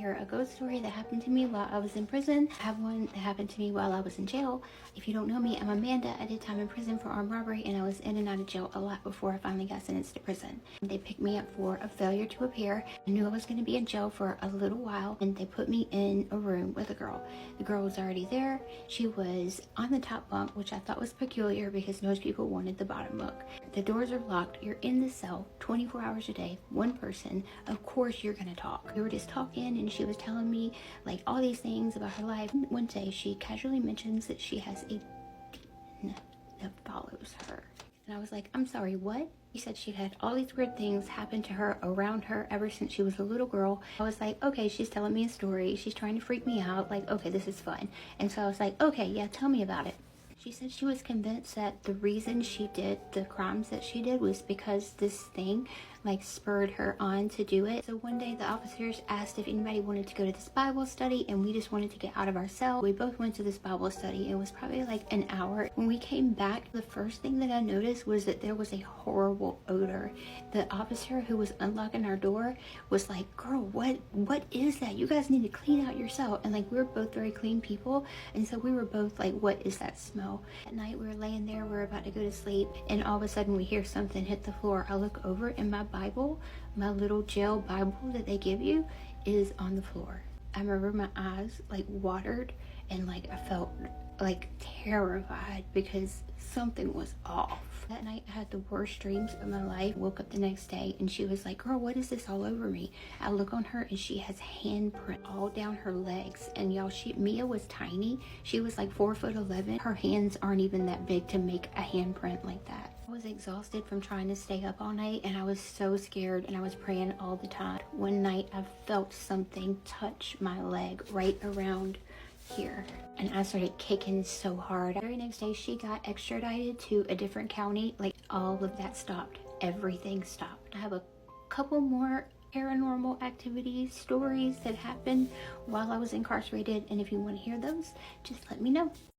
hear a ghost story that happened to me while I was in prison. I have one that happened to me while I was in jail. If you don't know me, I'm Amanda. I did time in prison for armed robbery, and I was in and out of jail a lot before I finally got sentenced to prison. They picked me up for a failure to appear. I knew I was going to be in jail for a little while, and they put me in a room with a girl. The girl was already there. She was on the top bunk, which I thought was peculiar because most people wanted the bottom bunk. The doors are locked. You're in the cell 24 hours a day, one person. Of course you're going to talk. We were just talking, and she was telling me like all these things about her life. One day she casually mentions that she has a demon that follows her. And I was like, I'm sorry, what? She said she had all these weird things happen to her around her ever since she was a little girl. I was like, okay, she's telling me a story. She's trying to freak me out. Like, okay, this is fun. And so I was like, okay, yeah, tell me about it. She said she was convinced that the reason she did the crimes that she did was because this thing like spurred her on to do it. So one day the officers asked if anybody wanted to go to this Bible study, and we just wanted to get out of our cell. We both went to this Bible study. It was probably like an hour. When we came back, the first thing that I noticed was that there was a horrible odor. The officer who was unlocking our door was like, girl, what is that? You guys need to clean out your cell. And like, we were both very clean people, and so we were both like, what is that smell? At night we were laying there, we were about to go to sleep, and all of a sudden we hear something hit the floor. I look over, and my Bible, my little jail Bible that they give you, is on the floor. I remember my eyes like watered, and like I felt like terrified because something was off. That night I had the worst dreams of my life. Woke up the next day and she was like, girl, what is this all over me? I look on her and she has handprint all down her legs. And y'all, Mia was tiny. She was like 4'11". Her hands aren't even that big to make a handprint like that. I was exhausted from trying to stay up all night, and I was so scared, and I was praying all the time. One night I felt something touch my leg right around here, and I started kicking so hard. The very next day she got extradited to a different county. Like, all of that stopped. Everything stopped. I have a couple more paranormal activities stories that happened while I was incarcerated, and if you want to hear those, just let me know.